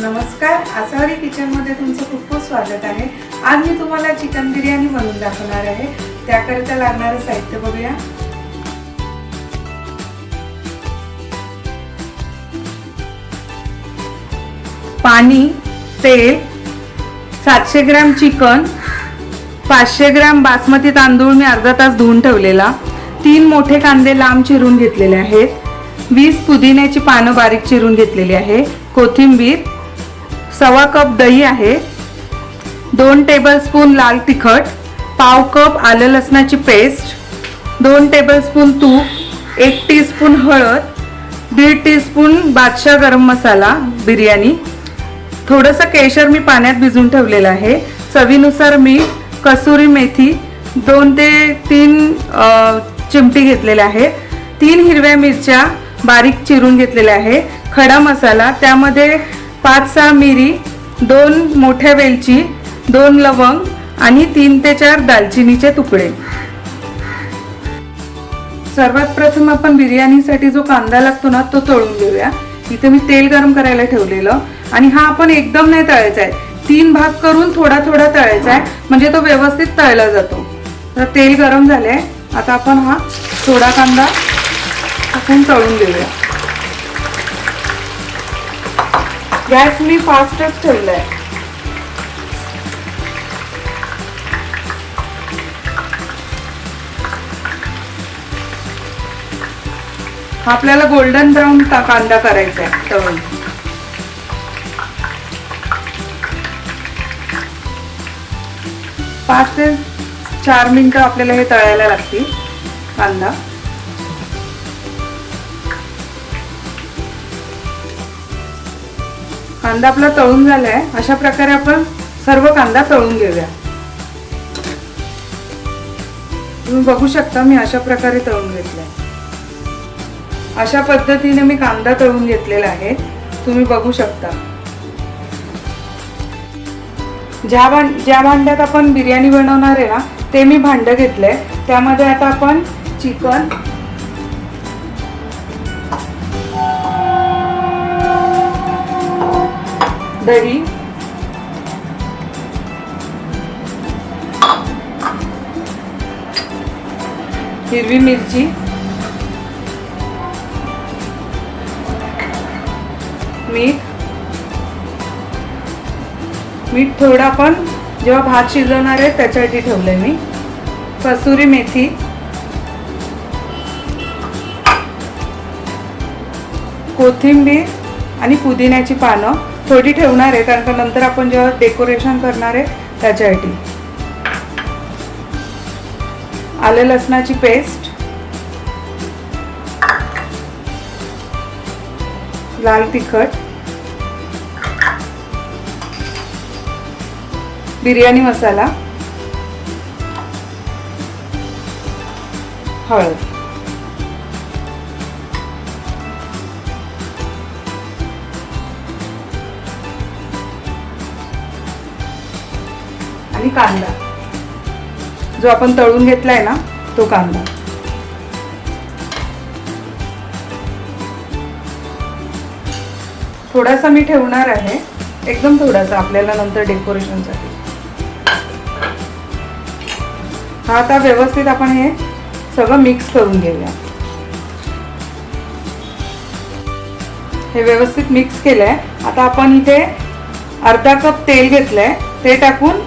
नमस्कार, आसावरी किचनमध्ये तुमचं खूप खूप स्वागत आहे। आज मी तुम्हाला चिकन बिर्याणी बनवून दाखवणार आहे। त्याकरिता लागणारे साहित्य बघूया। पाणी, तेल, 700 ग्रॅम चिकन, 500 ग्रॅम बासमती तांदूळ मी अर्धा तास धुवून ठेवलेला, 3 मोठे कांदे लांब चिरून घेतलेले आहेत, 20 पुदिन्याची पानं बारीक चिरून घेतलेली आहे, कोथिंबीर, 1/4 कप दही आहे, 2 टेबलस्पून लाल तिखट, 1/2 कप आलं लसणाची पेस्ट, 2 टेबलस्पून तूप, 1 टीस्पून हळद, 1.5 टीस्पून बादशाह गरम मसाला बिर्याणी, थोडंसं केशर मी पाण्यात भिजवून ठेवलेलं आहे, चवीनुसार मीठ, कसुरी मेथी 2 ते 3 चिमटी घेतलेल्या आहेत, 3 हिरव्या मिरच्या बारीक चिरून घेतलेल्या आहे, खडा मसाला, त्यामध्ये 5-6 मिरी, 2 मोठ्या वेलची, 2 लवंग आणि 3 ते 4 दालचिनीचे तुकडे। सर्वात प्रथम आपण बिर्याणीसाठी जो कांदा लागतो ना तो तळून घेऊया। इथे मी तेल गरम करायला ठेवलेलं आणि हा आपण एकदम नाही तळायचा आहे, 3 भाग करून थोडा थोडा तळायचा आहे, म्हणजे तो व्यवस्थित तळला जातो। तर तेल गरम झाले, आता आपण हा थोडा कांदा टाकून तळून घेऊया। गॅस मी फास्टच ठेवलाय। आपल्याला गोल्डन ब्राउन कांदा करायचा आहे तळून। पाच ते 4 मिनिटं आपल्याला हे तळायला लागतील कांदा। कांदा आपला तळून झालाय, अशा प्रकारे आपण सर्व कांदा तळून घेऊया। तुम्ही बघू शकता मी अशा प्रकारे तळून घेतलाय। अशा पद्धतीने मी कांदा तळून घेतलेला आहे, तुम्ही बघू शकता। ज्या भांड्यात आपण बिर्याणी बनवणार आहे ना ते मी भांडं घेतलंय, त्यामध्ये आता आपण चिकन, दही, हिरवी मिरची, मीठ थोडं आपण जेव्हा भात शिजवणार आहे त्याच्यासाठी ठेवलंय मी, कसुरी मेथी, कोथिंबीर आणि पुदिन्याची पानं थोडी ठेवणार आहे, कारण नंतर आपण जेव्हा डेकोरेशन करणार आहे त्याच्यासाठी, आलं लसणाची पेस्ट, लाल तिखट, बिर्याणी मसाला, हळद, आणि कांदा जो आपण तळून घेतलाय ना तो कांदा। थोडासा मी ठेवणार आहे, एकदम थोडासा, आपल्याला नंतर डेकोरेशनसाठी। हा आता व्यवस्थित आपण हे सगळं मिक्स करून घेऊया। हे व्यवस्थित मिक्स केलंय, आता आपण इथे अर्धा कप तेल घेतलंय, ते टाकून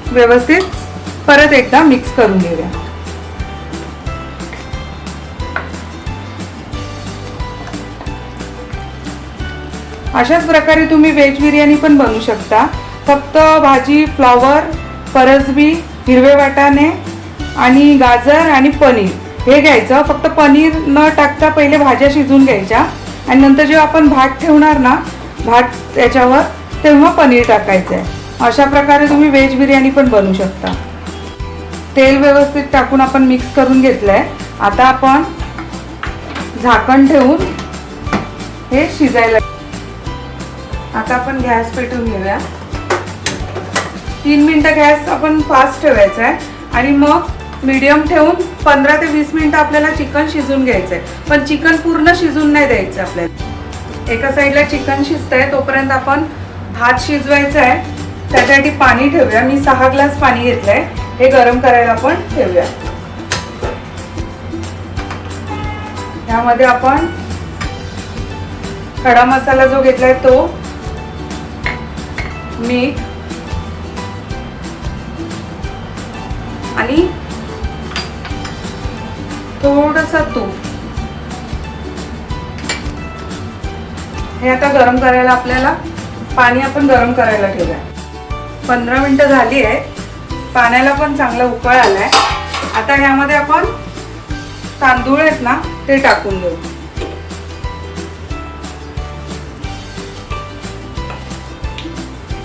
व्यवस्थित परत एकदा मिक्स करून घेऊया। अशाच प्रकारे तुम्ही व्हेज बिर्याणी पण बनवू शकता। फक्त भाजी, फ्लॉवर, परसबी, हिरवे वाटाणे आणि गाजर आणि पनीर हे घ्यायचं। फक्त पनीर न टाकता पहिले भाज्या शिजवून घ्यायच्या आणि नंतर जेव्हा आपण भात ठेवणार ना भात त्याच्यावर, तेव्हा पनीर टाकायचं आहे। अशा प्रकारे तुम्ही व्हेज बिर्याणी पण बनवू शकता। तेल व्यवस्थित टाकून आपण मिक्स करून घेतलंय, आता आपण झाकण ठेवून हे शिजायला। आता आपण गॅस पेटवून घेऊया। 3 मिनिटं गॅस आपण फास्ट ठेवायचा आहे आणि मग मीडियम ठेवून 15 ते 20 मिनिटं आपल्याला चिकन शिजवून घ्यायचं आहे, पण चिकन पूर्ण शिजून नाही द्यायचं आपल्याला। एका साईडला चिकन शिजतंय तोपर्यंत आपण भात शिजवायचा आहे. त्यासाठी पाणी ठेवूया. मी 6 ग्लास पाणी घेतलंय. हे गरम करायला आपण ठेवूया. यामध्ये आपण खडा मसाला जो घेतलाय तो, मीठ आणि थोडंसं तूप हे आता गरम करायला आपल्याला पाणी आपण गरम करायला ठेवूया. 15 मिनिटं झाली आहे. पाण्याला पण चांगला उकळ आलाय. आता ह्यामध्ये आपण तांदूळ आहेत ना ते टाकून देऊ.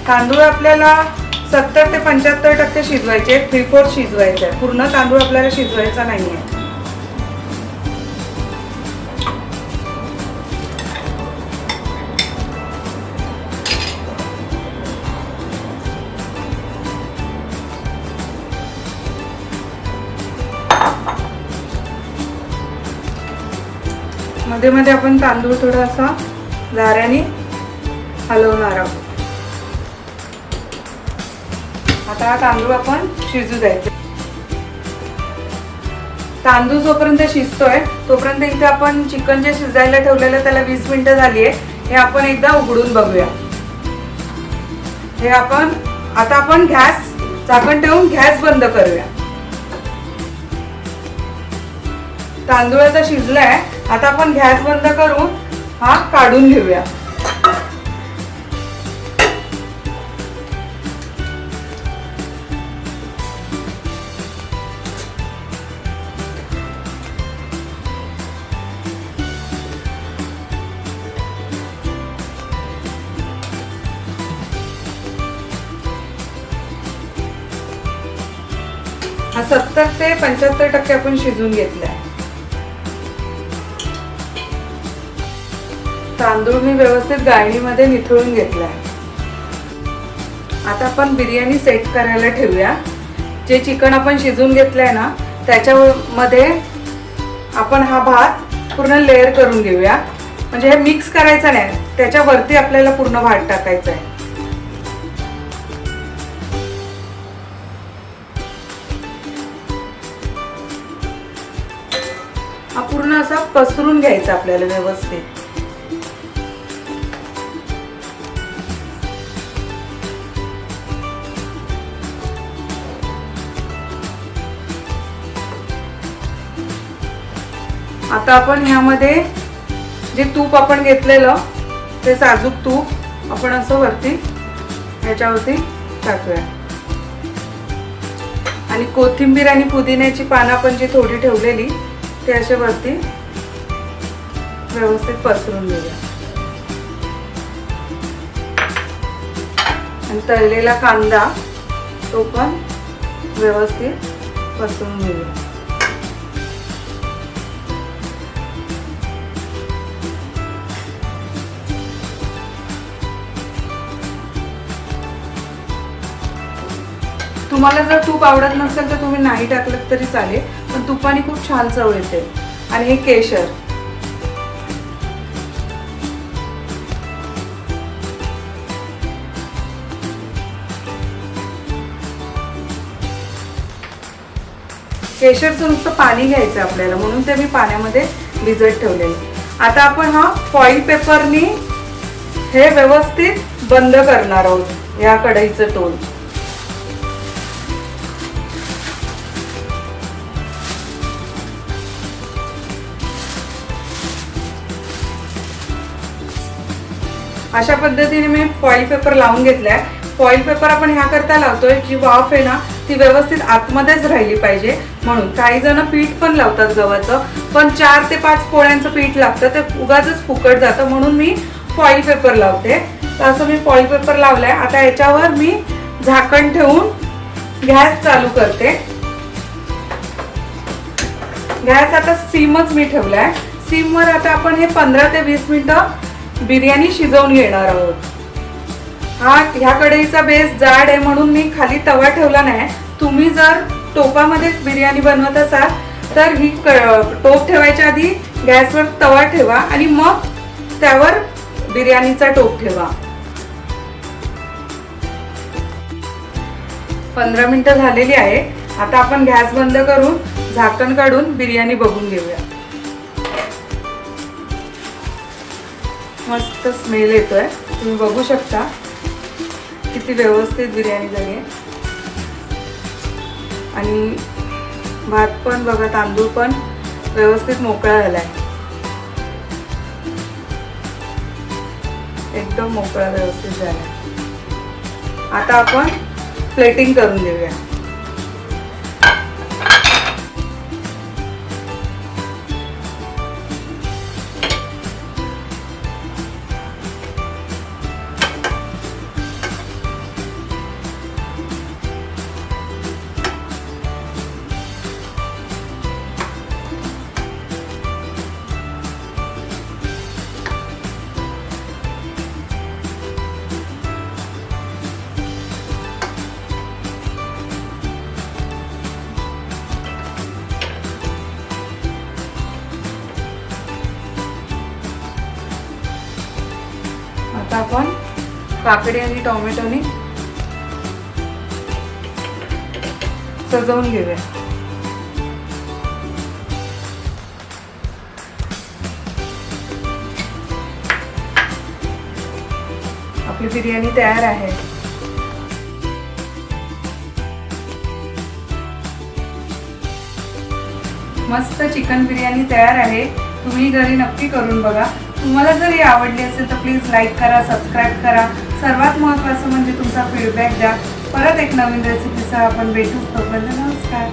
तांदूळ आपल्याला 70 ते 75% शिजवायचे. 3/4 शिजवायचे. पूर्ण तांदूळ आपल्याला शिजवायचा नाहीये. मध्ये मध्ये आपण तांदूळ थोडासा झाऱ्याने हलवणार आहोत. आता हा तांदूळ आपण शिजू द्यायचा. तांदूळ जोपर्यंत शिजतोय तोपर्यंत इथे आपण चिकन जे शिजायला ठेवलेलं त्याला 20 मिनिटं झाली आहे. हे आपण एकदा उघडून बघूया. हे आता आपण गॅस झाकण ठेवून गॅस बंद करूया. तांदूळ आता शिजलाय. आता आपण गॅस बंद करून हा काढून घेऊया. हा 70 ते 75% आपण शिजून घेतलाय. तांदूळ मी व्यवस्थित गाळणीमध्ये निथळून घेतलाय. आता आपण बिर्याणी सेट करायला ठेवूया. जे चिकन आपण शिजून घेतलंय ना त्याच्यामध्ये आपण हा भात पूर्ण लेअर करून घेऊया. म्हणजे हे मिक्स करायचं नाही, त्याच्यावरती आपल्याला पूर्ण भात टाकायचा आहे. हा पूर्ण असा पसरून घ्यायचा आपल्याला व्यवस्थित. आता आपण ह्यामध्ये जे तूप आपण घेतलेलं ते साजूक तूप आपण असं वरती ह्याच्यावरती टाकूया. आणि कोथिंबीर आणि पुदिन्याची पानं आपण जी थोडी ठेवलेली ते असे वरती व्यवस्थित पसरून घेऊया. आणि तळलेला कांदा तो पण व्यवस्थित पसरून घेऊया. तुम्हाला जर तूप आवडत नसेल तर तुम्ही नाही टाकलं तरी चालेल, पण तुपाने खूप छान चव येते. आणि हे केशर, केशरचं नुसतं पाणी घ्यायचं आपल्याला, म्हणून ते मी पाण्यामध्ये भिजत ठेवलेलं. आता आपण हा फॉइल पेपरनी हे व्यवस्थित बंद करणार आहोत या कढईचं तोंड. अशा पद्धतीने मी फॉइल पेपर लावून घेतलाय. फॉइल पेपर आपण ह्या करता लावतोय जी वाफ आहे ना ती व्यवस्थित आतमध्येच राहिली पाहिजे म्हणून. काही जण पीठ पण लावतात गव्हाचं, पण 4 ते 5 पोळ्यांचं पीठ लागतं, ते उगाचच फुकट जातं, म्हणून मी फॉइल पेपर लावते. तर असं मी फॉइल पेपर लावलाय. आता याच्यावर मी झाकण ठेवून गॅस चालू करते. गॅस आता सिमच मी ठेवलाय. सिमवर आता आपण हे 15 ते 20 मिनिटं बिर्याणी शिजवून घेणार आहोत. ह्या कढईचा बेस जाड आहे म्हणून मी खाली तवा ठेवला नाही. तुम्ही जर टोपामध्ये बिर्याणी बनवत असाल तर ही टोप ठेवायच्या आधी गॅसवर तवा ठेवा आणि मग त्यावर बिर्याणीचा टोप ठेवा. 15 मिनिटं झालेली आहे. आता आपण गॅस बंद करून झाकण काढून बिर्याणी बघून घेऊया. मस्त स्मेल येतोय, तुम्ही बघू शकता किती व्यवस्थित बिर्याणी झाली आहे. आणि भात पण बघा, तांदूळ पण व्यवस्थित मोकळा झालाय, एकदम मोकळा व्यवस्थित झालाय. आता आपण प्लेटिंग करून घेऊया. आता आपण काकडी आणि टोमॅटोनी सजवून घेऊया. आपली बिर्याणी तयार आहे. मस्त चिकन बिर्याणी तयार आहे. तुम्ही घरी नक्की करून बघा. तुम्हाला जर ही आवडली असेल तर प्लीज लाईक करा, सबस्क्राईब करा. सर्वात महत्त्वाचं म्हणजे तुमचा फीडबॅक द्या. परत एक नवीन रेसिपीसह आपण भेटूच. तोपर्यंत नमस्कार.